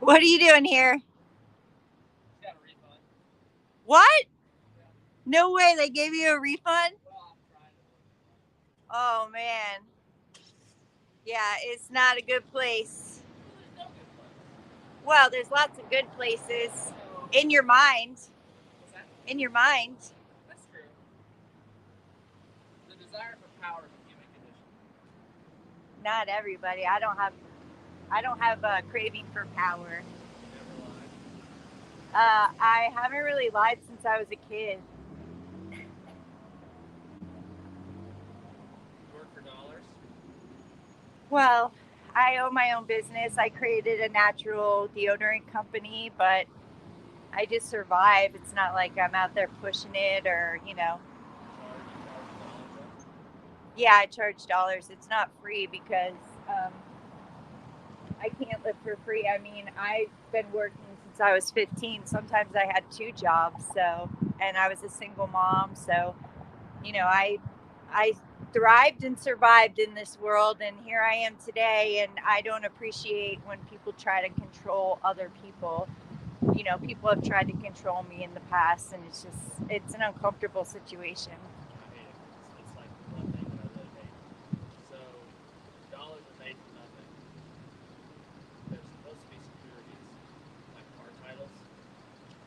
What are you doing here? Got a refund. What? Yeah. No way, they gave you a refund? Well, I'm trying to look for one. Oh, man. Yeah, it's not a good place. Well, there's no good place. Well, there's lots of good places No. in your mind. What's that? In your mind. That's true. The desire for power is a human condition. Not everybody. I don't have a craving for power. You never lie. I haven't really lied since I was a kid. You work for dollars. Well, I own my own business. I created a natural deodorant company, but I just survive. It's not like I'm out there pushing it or. You charge a dollar though. Yeah, I charge dollars. It's not free because um, I can't live for free. I mean, I've been working since I was 15. Sometimes I had two jobs, and I was a single mom. So, I thrived and survived in this world, and here I am today. And I don't appreciate when people try to control other people. People have tried to control me in the past, and it's an uncomfortable situation. I hate it because it's like the one thing that I really hate. So, dollars are made from nothing. There's supposed to be securities, like car titles.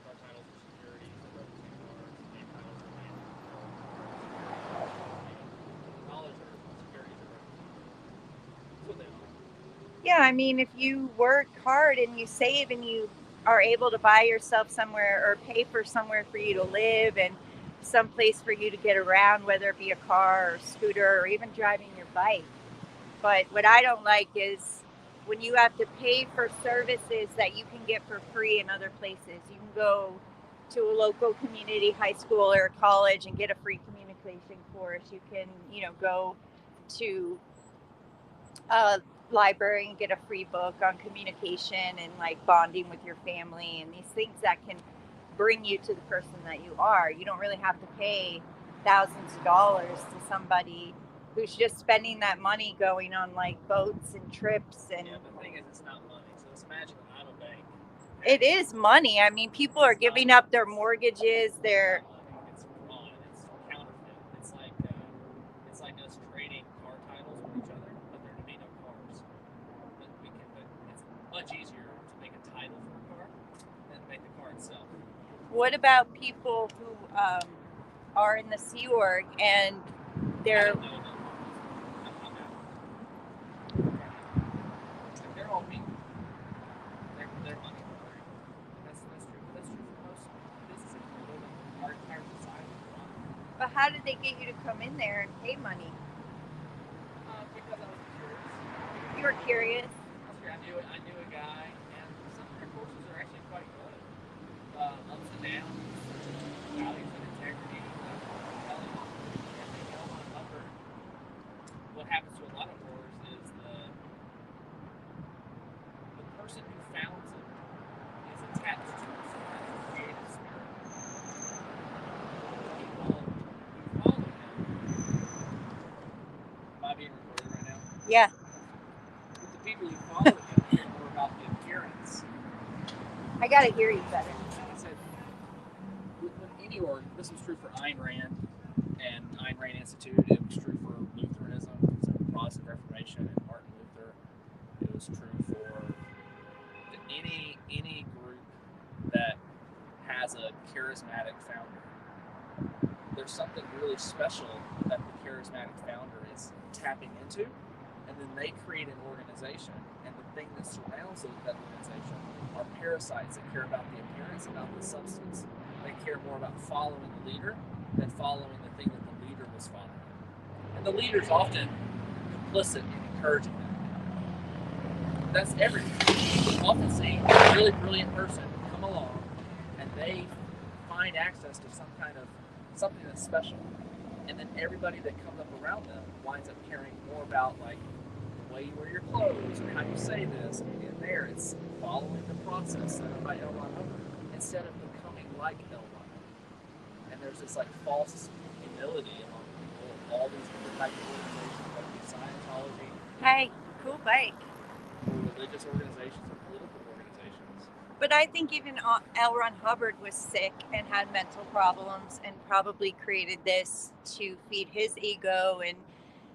Car titles are securities that represent cars. Name titles are names of cars. Dollars are securities that represent people. That's what they are. Yeah, I mean, if you work hard and you save and you are able to buy yourself somewhere or pay for somewhere for you to live and some place for you to get around, whether it be a car or scooter or even driving your bike. But what I don't like is when you have to pay for services that you can get for free in other places. You can go to a local community high school or college and get a free communication course. You can, go to a library and get a free book on communication and like bonding with your family and these things that can bring you to the person that you are. You don't really have to pay thousands of dollars to somebody who's just spending that money going on like boats and trips and Yeah, the thing is, it's not money. So let's imagine that I'm a bank. it Okay, is money. I mean, people are it's not. giving up their mortgages, It's their not money. It's fraud. It's counterfeit. It's like us trading car titles with each other, but there to be no cars. But we can. But it's much easier to make a title for a car than to make the car itself. what about people who are in the Sea Org and I they're don't know enough on those people. I'm out. I'm trying to. Like they're all people. They're money hungry. That's true. But that's true for most businesses. We live in our entire society is run But how did they get you to come in there and pay money? because I was curious. You were curious. I was curious. I knew a guy, and some of their courses are actually quite good. Ups and downs, values and integrity, telling and they go on upper. What happens to a lot of wars is the person who founds it is attached to some kind of creative spirit. The people who follow him. Am I being recorded right now? Yeah. But the people who follow him care more about the appearance. I gotta hear you better. I said, when any org, this was true for Ayn Rand and Ayn Rand Institute. It was true for Lutheranism, so Protestant Reformation and Martin Luther. It was true for any group that has a charismatic founder. There's something really special that the charismatic founder is tapping into, and then they create an organization, and the thing that surrounds that organization are parasites that care about the appearance, about the substance. They care more about following the leader than following the thing that the leader was following. And the leader's often complicit in encouraging them. That's everything. You often see a really brilliant person come along and they find access to some kind of something that's special. And then everybody that comes up around them winds up caring more about like the way you wear your clothes or how you say this. And there it's following the process set up by L. Ron Hubbard instead of becoming like L. Ron Hubbard. And there's this like false humility among people of all these different types of organizations, whether it be Scientology Hey, cool bike. or religious organizations or political organizations. But I think even L. Ron Hubbard was sick and had mental problems and probably created this to feed his ego and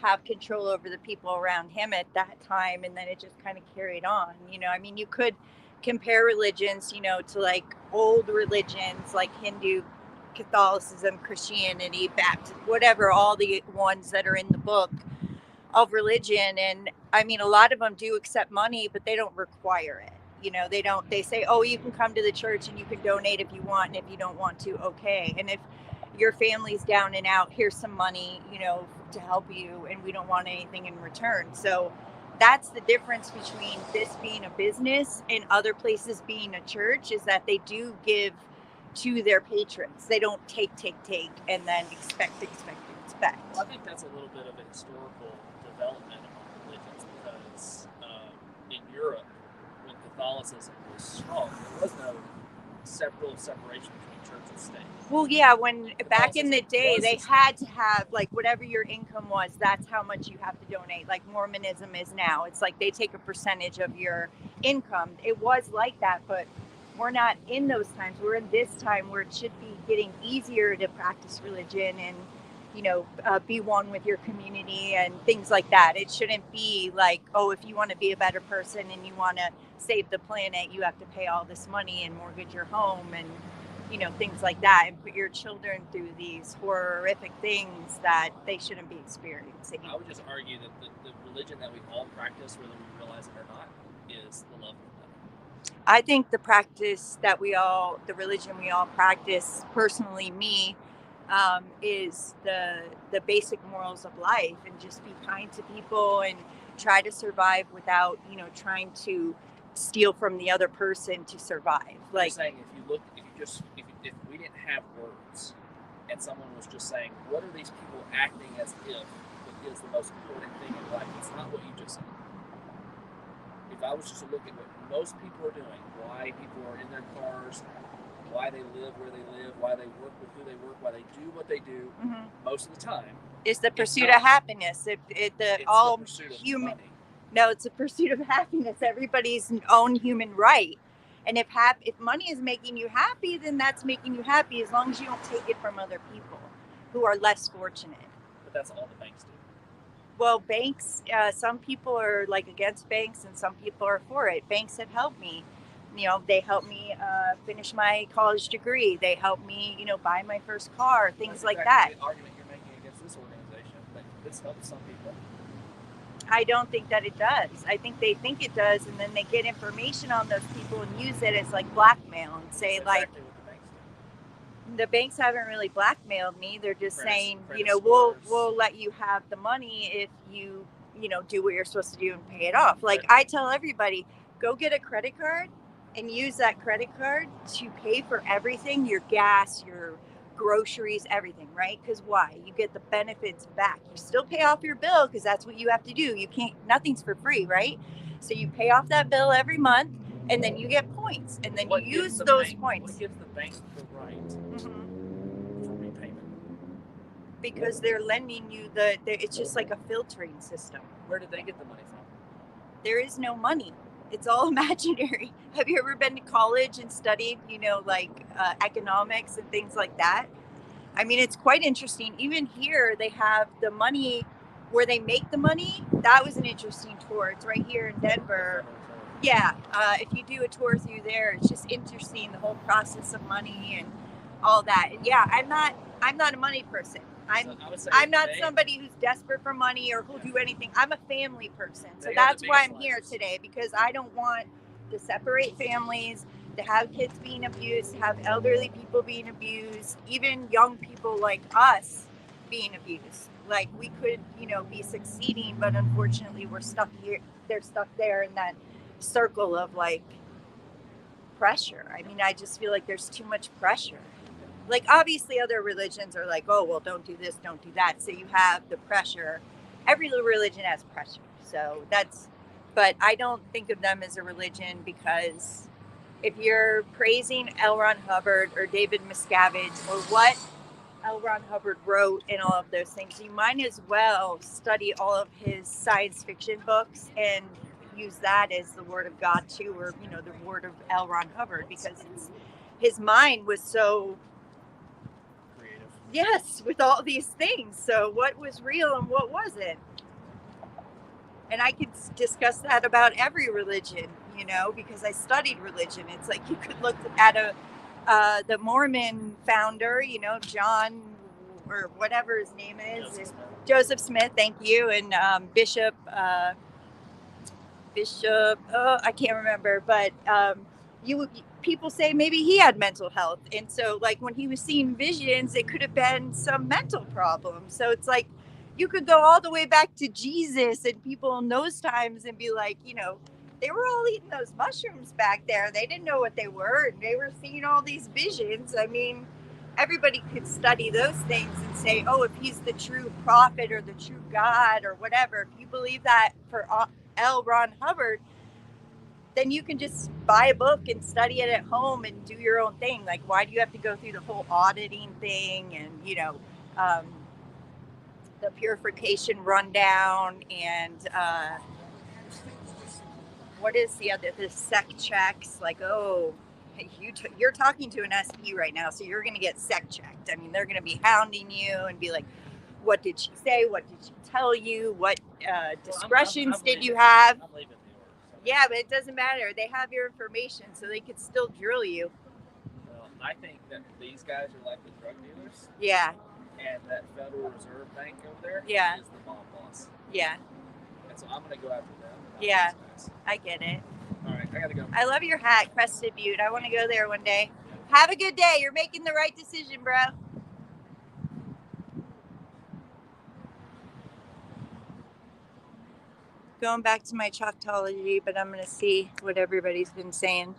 have control over the people around him at that time. And then it just kind of carried on. I mean, you could compare religions, to like old religions like Hindu, Catholicism, Christianity, Baptist, whatever, all the ones that are in the book of religion. And I mean, a lot of them do accept money, but they don't require it. They say, oh, you can come to the church and you can donate if you want. And if you don't want to, okay. And if your family's down and out, here's some money, to help you. And we don't want anything in return. So that's the difference between this being a business and other places being a church, is that they do give to their patrons. They don't take, and then expect. Well, I think that's a little bit of a historical development among religions, because in Europe, when Catholicism was strong, there was no separation between church and state. Well, yeah, when back in the day, they had to have, like, whatever your income was, that's how much you have to donate. Like Mormonism is now. It's like they take a percentage of your income. It was like that, but we're not in those times. We're in this time where it should be getting easier to practice religion and be one with your community and things like that. It shouldn't be like, oh, if you want to be a better person and you want to save the planet, you have to pay all this money and mortgage your home and things like that, and put your children through these horrific things that they shouldn't be experiencing. I would just argue that the religion that we all practice, whether we realize it or not, is the love of money. I think the religion we all practice, personally me, is the basic morals of life, and just be kind to people and try to survive without trying to steal from the other person to survive. Like, saying, if we didn't have words and someone was just saying, what are these people acting as if it is the most important thing in life, it's not what you just said. If I was just to look at what most people are doing, why people are in their cars, why they live where they live, why they work with who they work, why they do what they do, most of the time, it's the pursuit of happiness. It's all human. No, it's a pursuit of happiness. Everybody's own human right. And if money is making you happy, then that's making you happy, as long as you don't take it from other people who are less fortunate. But that's all the banks do. Well, banks, some people are like against banks and some people are for it. Banks have helped me. They helped me finish my college degree. They helped me, buy my first car, things like that. The argument you're making against this organization, but this helps some people. I don't think that it does. I think they think it does, and then they get information on those people and use it as like blackmail and say exactly like, the banks haven't really blackmailed me. They're just saying, we'll let you have the money if you, do what you're supposed to do and pay it off. Like I tell everybody, go get a credit card and use that credit card to pay for everything, your gas, your groceries, everything, right? Because why? You get the benefits back. You still pay off your bill because that's what you have to do. Nothing's for free, right? So you pay off that bill every month, and then you get points, and then you use those points. What gives the bank the right for repayment? Because they're lending you it's just like a filtering system. Where did they get the money from? There is no money. It's all imaginary. Have you ever been to college and studied, economics and things like that? I mean, it's quite interesting. Even here, they have the money where they make the money. That was an interesting tour. It's right here in Denver. Yeah. If you do a tour through there, it's just interesting, the whole process of money and all that. And yeah, I'm not a money person. I'm not somebody who's desperate for money or who'll do anything. I'm a family person. So that's why I'm here today, because I don't want to separate families, to have kids being abused, to have elderly people being abused, even young people like us being abused. Like we could, be succeeding, but unfortunately we're stuck here. They're stuck there in that circle of like pressure. I mean, I just feel like there's too much pressure. Like obviously other religions are like, oh, well, don't do this, don't do that. So you have the pressure. Every religion has pressure. But I don't think of them as a religion, because if you're praising L. Ron Hubbard or David Miscavige or what L. Ron Hubbard wrote and all of those things, you might as well study all of his science fiction books and, use that as the word of God too, or the word of L. Ron Hubbard, because his mind was so creative. Yes, with all these things. So what was real and what wasn't? And I could discuss that about every religion, because I studied religion. It's like you could look at the Mormon founder, John or whatever his name is, Joseph Smith. Thank you, and Bishop. I can't remember, but people say maybe he had mental health, and so like when he was seeing visions, it could have been some mental problem. So it's like you could go all the way back to Jesus and people in those times and be like, they were all eating those mushrooms back there. They didn't know what they were, and they were seeing all these visions. I mean, everybody could study those things and say, oh, if he's the true prophet or the true God or whatever, if you believe that for L. Ron Hubbard, then you can just buy a book and study it at home and do your own thing. Like, why do you have to go through the whole auditing thing and, the purification rundown and what is the sec checks? Like, oh, you're talking to an SP right now, so you're going to get sec checked. I mean, they're going to be hounding you and be like, what did she say? What did she tell you? What discretions did you have? I'm leaving the order. So. Yeah, but it doesn't matter. They have your information, so they could still drill you. Well, I think that these guys are like the drug dealers. Yeah. And that Federal Reserve Bank over there is the mob boss. Yeah. And so I'm going to go after them. Yeah, I get it. All right, I got to go. I love your hat, Crested Butte. I want to go there one day. Have a good day. You're making the right decision, bro. Going back to my Scientology, but I'm going to see what everybody's been saying.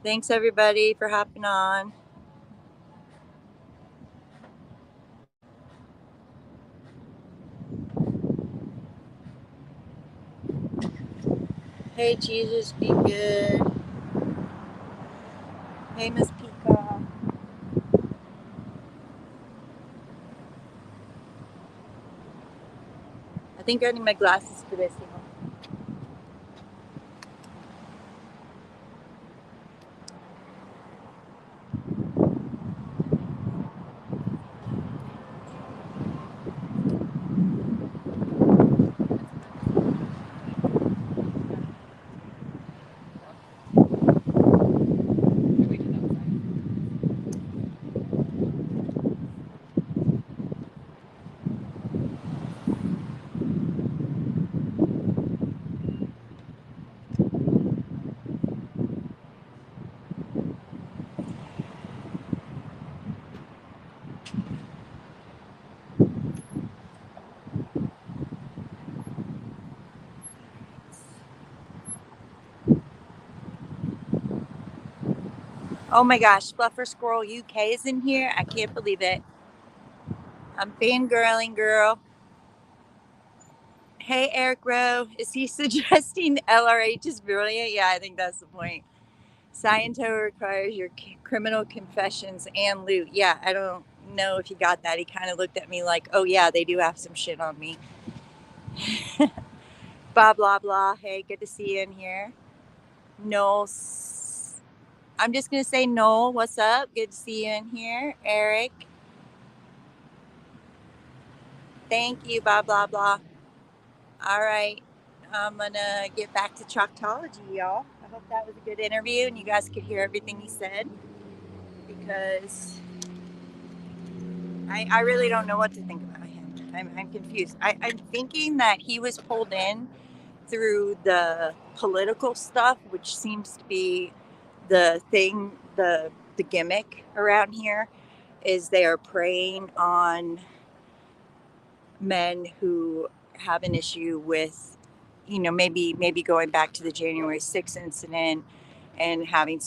Thanks, everybody, for hopping on. Hey, Jesus, be good. Hey, Miss Peacock. I think I need my glasses for this, Oh my gosh, Fluffer Squirrel UK is in here. I can't believe it. I'm fangirling, girl. Hey, Eric Rowe. Is he suggesting LRH is brilliant? Yeah, I think that's the point. Scientology requires your criminal confessions and loot. Yeah, I don't know if he got that. He kind of looked at me like, oh yeah, they do have some shit on me. Blah, blah, blah. Hey, good to see you in here. Noel. I'm just going to say Noel. What's up? Good to see you in here. Eric. Thank you. Blah, blah, blah. All right. I'm going to get back to Scientology, y'all. I hope that was a good interview and you guys could hear everything he said, because I really don't know what to think about him. I'm confused. I'm thinking that he was pulled in through the political stuff, which seems to be the thing, the gimmick around here, is they are preying on men who have an issue with, maybe going back to the January 6th incident and having